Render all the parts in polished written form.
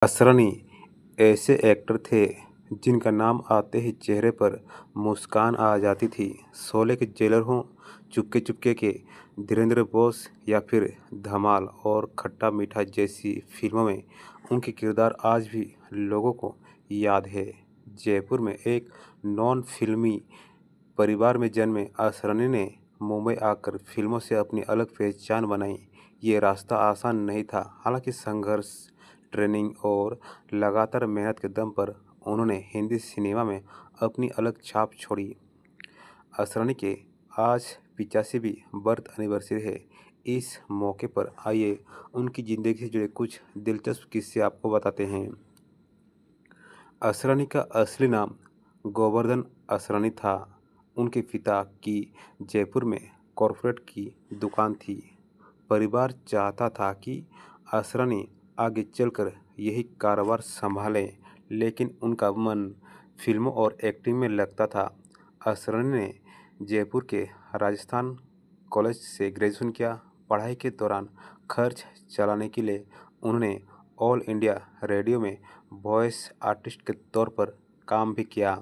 असरानी ऐसे एक्टर थे जिनका नाम आते ही चेहरे पर मुस्कान आ जाती थी। शोले के जेलर हों, चुपके चुपके के धीरेन्द्र बोस या फिर धमाल और खट्टा मीठा जैसी फिल्मों में उनके किरदार आज भी लोगों को याद है। जयपुर में एक नॉन फिल्मी परिवार में जन्मे असरानी ने मुंबई आकर फिल्मों से अपनी अलग पहचान बनाई। ये रास्ता आसान नहीं था, हालांकि संघर्ष, ट्रेनिंग और लगातार मेहनत के दम पर उन्होंने हिंदी सिनेमा में अपनी अलग छाप छोड़ी। असरानी के आज 85वीं बर्थ एनिवर्सरी है। इस मौके पर आइए उनकी ज़िंदगी से जुड़े कुछ दिलचस्प किस्से आपको बताते हैं। असरानी का असली नाम गोवर्धन असरानी था। उनके पिता की जयपुर में कॉरपोरेट की दुकान थी। परिवार चाहता था कि असरानी आगे चलकर यही कारोबार संभालें, लेकिन उनका मन फिल्मों और एक्टिंग में लगता था। असरानी ने जयपुर के राजस्थान कॉलेज से ग्रेजुएशन किया। पढ़ाई के दौरान खर्च चलाने के लिए उन्होंने ऑल इंडिया रेडियो में वॉइस आर्टिस्ट के तौर पर काम भी किया।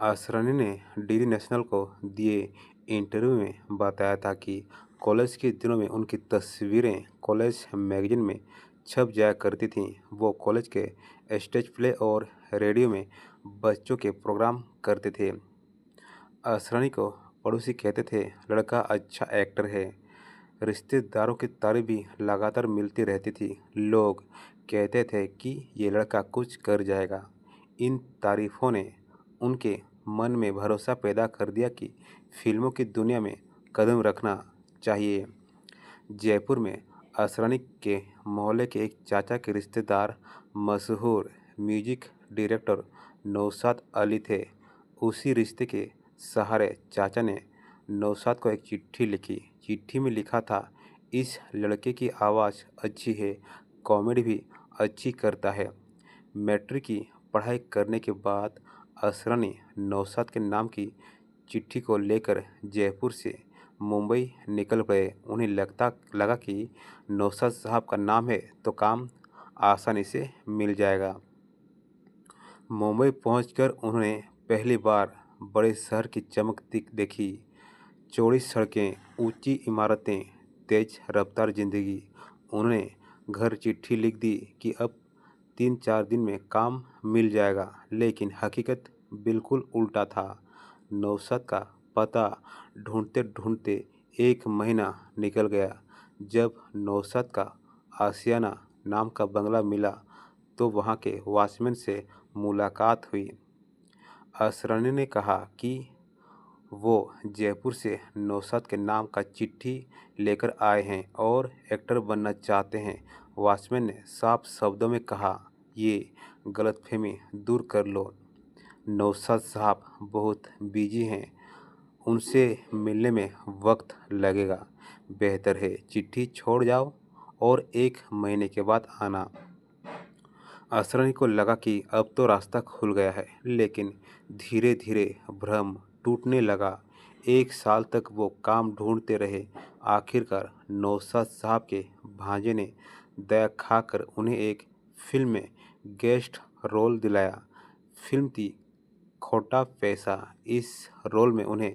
असरानी ने डीडी नेशनल को दिए इंटरव्यू में बताया था कि कॉलेज के दिनों में उनकी तस्वीरें कॉलेज मैगजीन में छप जाया करती थीं। वो कॉलेज के स्टेज प्ले और रेडियो में बच्चों के प्रोग्राम करते थे। असरानी को पड़ोसी कहते थे, लड़का अच्छा एक्टर है। रिश्तेदारों की तारीफ भी लगातार मिलती रहती थी। लोग कहते थे कि ये लड़का कुछ कर जाएगा। इन तारीफों ने उनके मन में भरोसा पैदा कर दिया कि फिल्मों की दुनिया में कदम रखना चाहिए। जयपुर में असरानी के मोहल्ले के एक चाचा के रिश्तेदार मशहूर म्यूजिक डायरेक्टर नौशाद अली थे। उसी रिश्ते के सहारे चाचा ने नौशाद को एक चिट्ठी लिखी। चिट्ठी में लिखा था, इस लड़के की आवाज़ अच्छी है, कॉमेडी भी अच्छी करता है। मैट्रिक की पढ़ाई करने के बाद असरानी नौशाद के नाम की चिट्ठी को लेकर जयपुर से मुंबई निकल पड़े। उन्हें लगा कि नौशाद साहब का नाम है तो काम आसानी से मिल जाएगा। मुंबई पहुंचकर उन्होंने पहली बार बड़े शहर की चमक देखी। चौड़ी सड़कें, ऊंची इमारतें, तेज रफ्तार जिंदगी। उन्होंने घर चिट्ठी लिख दी कि अब 3-4 दिन में काम मिल जाएगा, लेकिन हकीकत बिल्कुल उल्टा था। नौशाद का पता ढूंढते ढूंढते 1 महीना निकल गया। जब नौशाद का आशियाना नाम का बंगला मिला तो वहाँ के वॉचमैन से मुलाकात हुई। असरानी ने कहा कि वो जयपुर से नौशाद के नाम का चिट्ठी लेकर आए हैं और एक्टर बनना चाहते हैं। वॉचमैन ने साफ शब्दों में कहा, ये गलतफहमी दूर कर लो, नौशाद साहब बहुत बिजी हैं, उनसे मिलने में वक्त लगेगा। बेहतर है चिट्ठी छोड़ जाओ और 1 महीने के बाद आना। असरानी को लगा कि अब तो रास्ता खुल गया है, लेकिन धीरे धीरे भ्रम टूटने लगा। 1 साल तक वो काम ढूंढते रहे। आखिरकार नौशाद साहब के भांजे ने दया खाकर उन्हें एक फिल्म में गेस्ट रोल दिलाया। फिल्म थी खोटा पैसा। इस रोल में उन्हें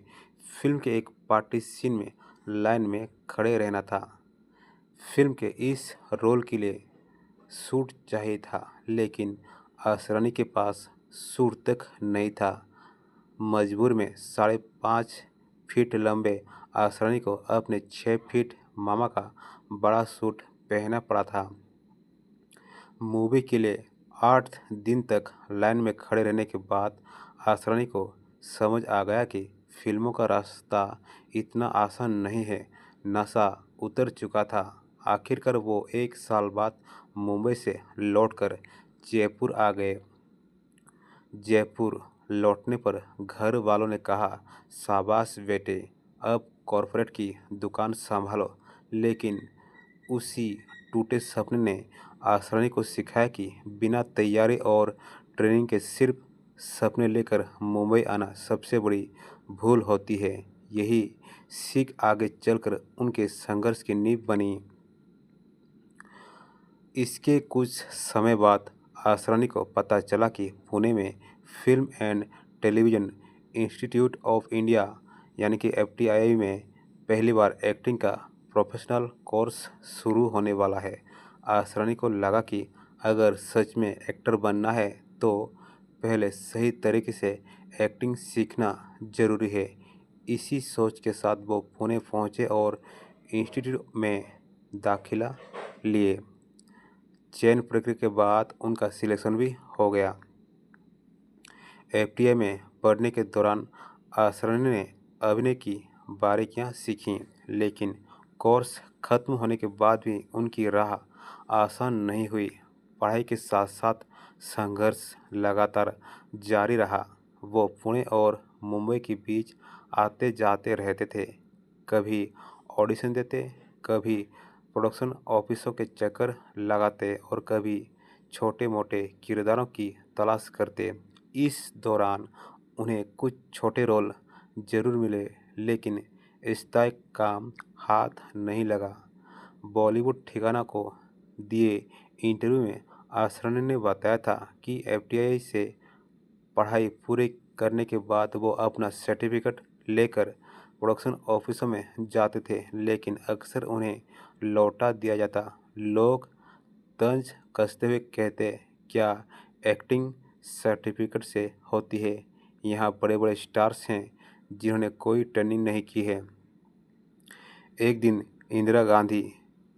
फिल्म के एक पार्टी सीन में लाइन में खड़े रहना था। फिल्म के इस रोल के लिए सूट चाहिए था, लेकिन असरानी के पास सूट तक नहीं था। मजबूर में 5.5 फीट लंबे असरानी को अपने 6 फीट मामा का बड़ा सूट पहनना पड़ा था। मूवी के लिए 8 दिन तक लाइन में खड़े रहने के बाद असरानी को समझ आ गया कि फिल्मों का रास्ता इतना आसान नहीं है। नशा उतर चुका था। आखिरकार वो 1 साल बाद मुंबई से लौटकर जयपुर आ गए। जयपुर लौटने पर घर वालों ने कहा, शाबाश बेटे, अब कॉरपोरेट की दुकान संभालो। लेकिन उसी टूटे सपने ने असरानी को सिखाया कि बिना तैयारी और ट्रेनिंग के सिर्फ सपने लेकर मुंबई आना सबसे बड़ी भूल होती है। यही सीख आगे चलकर उनके संघर्ष की नींव बनी। इसके कुछ समय बाद आसरानी को पता चला कि पुणे में film and television institute of India यानी कि एफटीआई में पहली बार एक्टिंग का प्रोफेशनल कोर्स शुरू होने वाला है। आसरानी को लगा कि अगर सच में एक्टर बनना है तो पहले सही तरीके से एक्टिंग सीखना ज़रूरी है। इसी सोच के साथ वो पुणे पहुंचे और इंस्टीट्यूट में दाखिला लिए। चयन प्रक्रिया के बाद उनका सिलेक्शन भी हो गया। एफटीआई में पढ़ने के दौरान आसरानी ने अभिनय की बारीकियां सीखीं, लेकिन कोर्स खत्म होने के बाद भी उनकी राह आसान नहीं हुई। पढ़ाई के साथ साथ संघर्ष लगातार जारी रहा। वो पुणे और मुंबई के बीच आते जाते रहते थे। कभी ऑडिशन देते, कभी प्रोडक्शन ऑफिसों के चक्कर लगाते और कभी छोटे मोटे किरदारों की तलाश करते। इस दौरान उन्हें कुछ छोटे रोल जरूर मिले, लेकिन स्थायी काम हाथ नहीं लगा। बॉलीवुड ठिकाना को दिए इंटरव्यू में आसरानी ने बताया था कि एफटीआई से पढ़ाई पूरी करने के बाद वो अपना सर्टिफिकेट लेकर प्रोडक्शन ऑफिसों में जाते थे, लेकिन अक्सर उन्हें लौटा दिया जाता। लोग तंज कसते हुए कहते, क्या एक्टिंग सर्टिफिकेट से होती है? यहाँ बड़े बड़े स्टार्स हैं जिन्होंने कोई ट्रेनिंग नहीं की है। एक दिन इंदिरा गांधी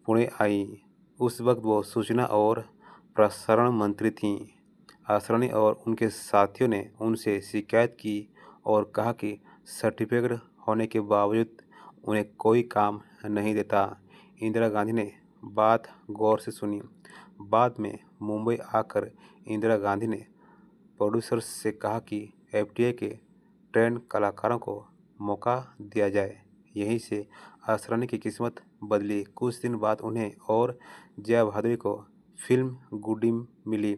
पुणे आई। उस वक्त वो सूचना और प्रसारण मंत्री थीं। आसरानी और उनके साथियों ने उनसे शिकायत की और कहा कि सर्टिफिकेट होने के बावजूद उन्हें कोई काम नहीं देता। इंदिरा गांधी ने बात गौर से सुनी। बाद में मुंबई आकर इंदिरा गांधी ने प्रोड्यूसर्स से कहा कि एफटीआई के ट्रेंड कलाकारों को मौका दिया जाए। यहीं से आसरानी की किस्मत बदली। कुछ दिन बाद उन्हें और जया भादुरी को फिल्म गुड्डी मिली।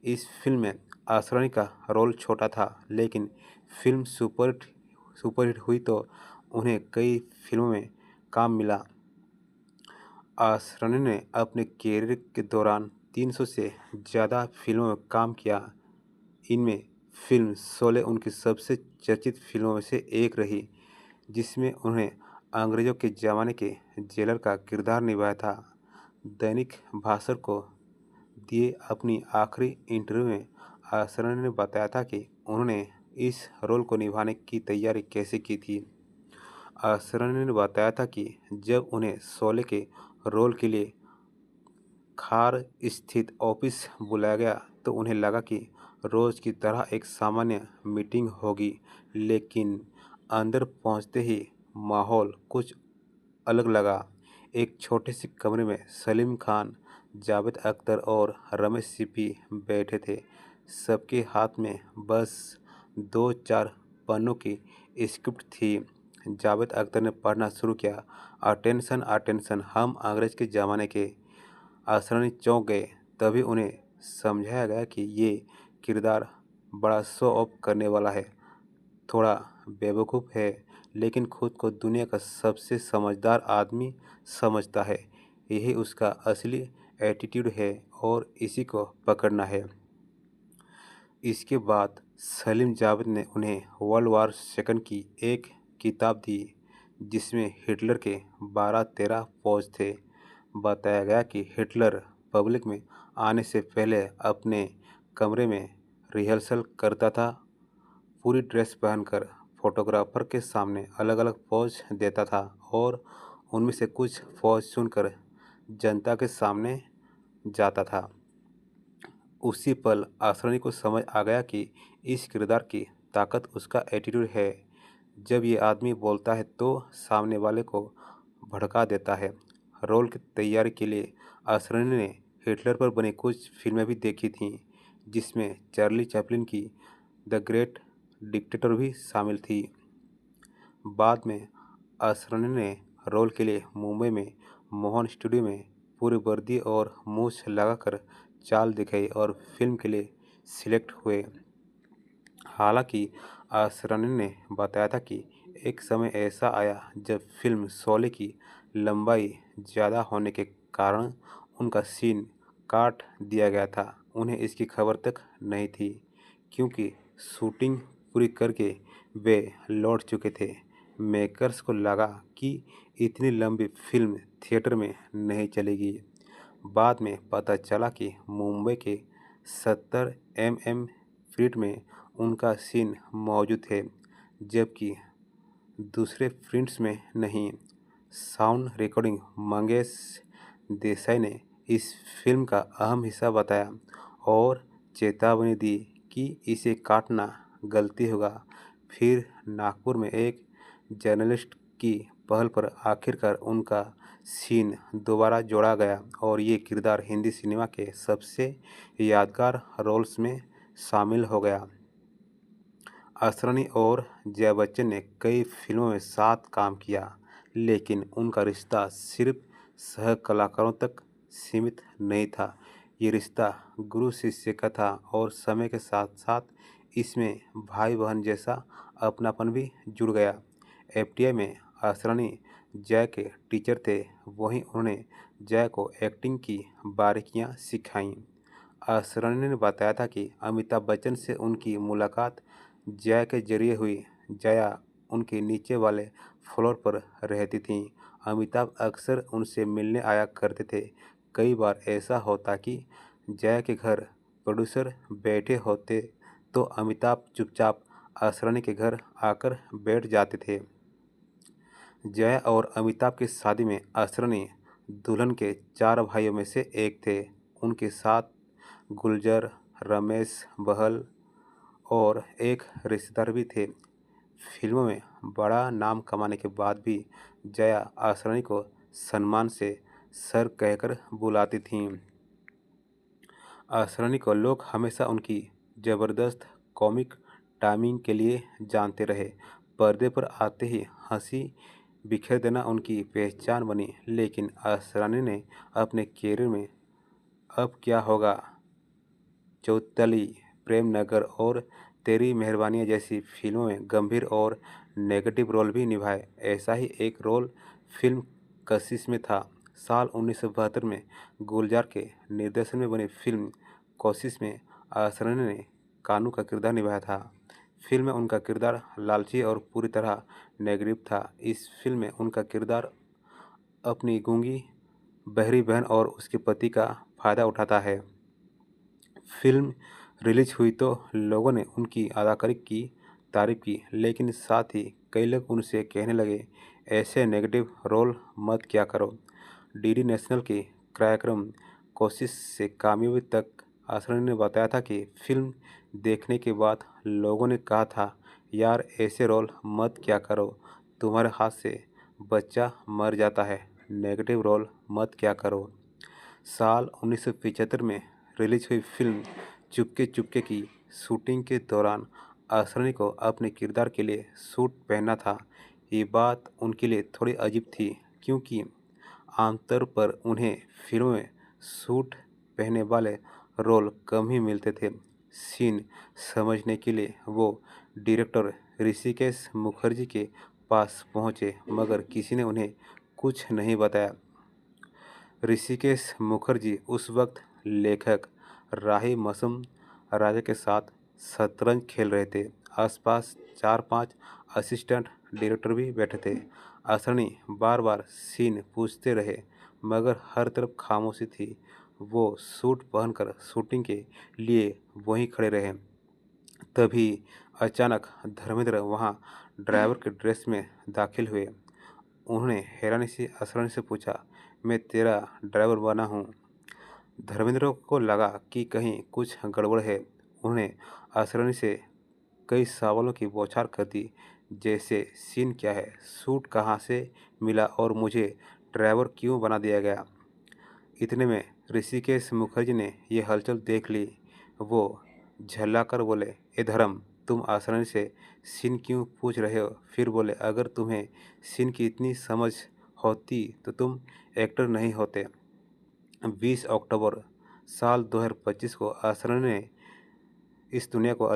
इस फिल्म में आसरानी का रोल छोटा था, लेकिन फिल्म सुपरहिट हुई तो उन्हें कई फिल्मों में काम मिला। आसरानी ने अपने कैरियर के दौरान 300 से ज़्यादा फिल्मों में काम किया। इनमें फिल्म शोले उनकी सबसे चर्चित फिल्मों में से एक रही, जिसमें उन्होंने अंग्रेज़ों के ज़माने के जेलर का किरदार निभाया था। दैनिक भास्कर को दिए अपनी आखिरी इंटरव्यू में आसरानी ने बताया था कि उन्होंने इस रोल को निभाने की तैयारी कैसे की थी। आसरानी ने बताया था कि जब उन्हें शोले के रोल के लिए खार स्थित ऑफिस बुलाया गया तो उन्हें लगा कि रोज की तरह एक सामान्य मीटिंग होगी, लेकिन अंदर पहुंचते ही माहौल कुछ अलग लगा। एक छोटे से कमरे में सलीम खान, जावेद अख्तर और रमेश सिप्पी बैठे थे। सबके हाथ में बस 2-4 पन्नों की स्क्रिप्ट थी। जावेद अख्तर ने पढ़ना शुरू किया, अटेंशन अटेंशन, हम अंग्रेज के ज़माने के। आसरानी चौंक गए। तभी उन्हें समझाया गया कि ये किरदार बड़ा शो ऑफ करने वाला है, थोड़ा बेवकूफ़ है, लेकिन खुद को दुनिया का सबसे समझदार आदमी समझता है। यही उसका असली एटीट्यूड है और इसी को पकड़ना है। इसके बाद सलीम जावेद ने उन्हें वर्ल्ड वार सेकंड की एक किताब दी, जिसमें हिटलर के 12-13 पोज थे। बताया गया कि हिटलर पब्लिक में आने से पहले अपने कमरे में रिहर्सल करता था, पूरी ड्रेस पहनकर फोटोग्राफर के सामने अलग अलग पोज देता था और उनमें से कुछ पोज चुनकर जनता के सामने जाता था। उसी पल आसरानी को समझ आ गया कि इस किरदार की ताकत उसका एटीट्यूड है। जब ये आदमी बोलता है तो सामने वाले को भड़का देता है। रोल की तैयारी के लिए आसरानी ने हिटलर पर बनी कुछ फिल्में भी देखी थीं, जिसमें चार्ली चैपलिन की द ग्रेट डिक्टेटर भी शामिल थी। बाद में आसरानी ने रोल के लिए मुंबई में मोहन स्टूडियो में पूरी वर्दी और मूछ लगाकर चाल दिखाई और फिल्म के लिए सिलेक्ट हुए। हालांकि आसरानी ने बताया था कि एक समय ऐसा आया जब फिल्म शोले की लंबाई ज़्यादा होने के कारण उनका सीन काट दिया गया था। उन्हें इसकी खबर तक नहीं थी, क्योंकि शूटिंग पूरी करके वे लौट चुके थे। मेकर्स को लगा कि इतनी लंबी फिल्म थिएटर में नहीं चलेगी। बाद में पता चला कि मुंबई के 70 mm प्रिंट में उनका सीन मौजूद है, जबकि दूसरे प्रिंट्स में नहीं। साउंड रिकॉर्डिंग मंगेश देसाई ने इस फिल्म का अहम हिस्सा बताया और चेतावनी दी कि इसे काटना गलती होगा। फिर नागपुर में एक जर्नलिस्ट की पहल पर आखिरकार उनका सीन दोबारा जोड़ा गया और ये किरदार हिंदी सिनेमा के सबसे यादगार रोल्स में शामिल हो गया। असरानी और जया बच्चन ने कई फिल्मों में साथ काम किया, लेकिन उनका रिश्ता सिर्फ सह कलाकारों तक सीमित नहीं था। ये रिश्ता गुरु शिष्य का था और समय के साथ साथ इसमें भाई बहन जैसा अपनापन भी जुड़ गया। एफटीआई में असरानी जय के टीचर थे, वहीं उन्होंने जय को एक्टिंग की बारीकियां सिखाईं। असरानी ने बताया था कि अमिताभ बच्चन से उनकी मुलाकात जया के जरिए हुई। जया उनके नीचे वाले फ्लोर पर रहती थीं। अमिताभ अक्सर उनसे मिलने आया करते थे। कई बार ऐसा होता कि जया के घर प्रोड्यूसर बैठे होते तो अमिताभ चुपचाप असरानी के घर आकर बैठ जाते थे। जया और अमिताभ की शादी में असरानी दुल्हन के 4 भाइयों में से एक थे। उनके साथ गुलजार, रमेश बहल और एक रिश्तेदार भी थे। फिल्मों में बड़ा नाम कमाने के बाद भी जया असरानी को सम्मान से सर कहकर बुलाती थीं। असरानी को लोग हमेशा उनकी ज़बरदस्त कॉमिक टाइमिंग के लिए जानते रहे। पर्दे पर आते ही हंसी बिखेर देना उनकी पहचान बनी। लेकिन असरानी ने अपने कैरियर में अब क्या होगा, चौतली, प्रेम नगर और तेरी मेहरबानियाँ जैसी फिल्मों में गंभीर और नेगेटिव रोल भी निभाए। ऐसा ही एक रोल फिल्म कशिश में था। साल 1972 में गुलजार के निर्देशन में बनी फिल्म कोशिश में असरानी ने कानू का किरदार निभाया था। फिल्म में उनका किरदार लालची और पूरी तरह नेगेटिव था। इस फिल्म में उनका किरदार अपनी गूंगी बहरी बहन और उसके पति का फायदा उठाता है। फिल्म रिलीज हुई तो लोगों ने उनकी अदाकारी की तारीफ की, लेकिन साथ ही कई लोग उनसे कहने लगे, ऐसे नेगेटिव रोल मत किया करो। डीडी नेशनल के कार्यक्रम कोशिश से कामयाबी तक असरानी ने बताया था कि फिल्म देखने के बाद लोगों ने कहा था, यार ऐसे रोल मत किया करो, तुम्हारे हाथ से बच्चा मर जाता है, नेगेटिव रोल मत किया करो। साल 1975 में रिलीज हुई फिल्म चुपके चुपके की शूटिंग के दौरान असरानी को अपने किरदार के लिए सूट पहनना था। ये बात उनके लिए थोड़ी अजीब थी, क्योंकि आमतौर पर उन्हें फिल्मों में सूट पहनने वाले रोल कम ही मिलते थे। सीन समझने के लिए वो डायरेक्टर ऋषिकेश मुखर्जी के पास पहुंचे, मगर किसी ने उन्हें कुछ नहीं बताया। ऋषिकेश मुखर्जी उस वक्त लेखक राही मसम राजा के साथ शतरंज खेल रहे थे। आसपास 4-5 असिस्टेंट डायरेक्टर भी बैठे थे। असरानी बार बार सीन पूछते रहे, मगर हर तरफ खामोशी थी। वो सूट पहनकर शूटिंग के लिए वहीं खड़े रहे। तभी अचानक धर्मेंद्र वहां ड्राइवर के ड्रेस में दाखिल हुए। उन्होंने हैरानी से असरानी से पूछा, मैं तेरा ड्राइवर बना हूँ। धर्मेंद्र को लगा कि कहीं कुछ गड़बड़ है। उन्होंने असरानी से कई सवालों की बौछार कर दी, जैसे सीन क्या है, सूट कहाँ से मिला और मुझे ड्राइवर क्यों बना दिया गया। इतने में ऋषिकेश मुखर्जी ने ये हलचल देख ली। वो झल्लाकर बोले, ए धर्म, तुम असरानी से सीन क्यों पूछ रहे हो? फिर बोले, अगर तुम्हें सीन की इतनी समझ होती तो तुम एक्टर नहीं होते। 20 अक्टूबर साल 2025 को असरानी ने इस दुनिया को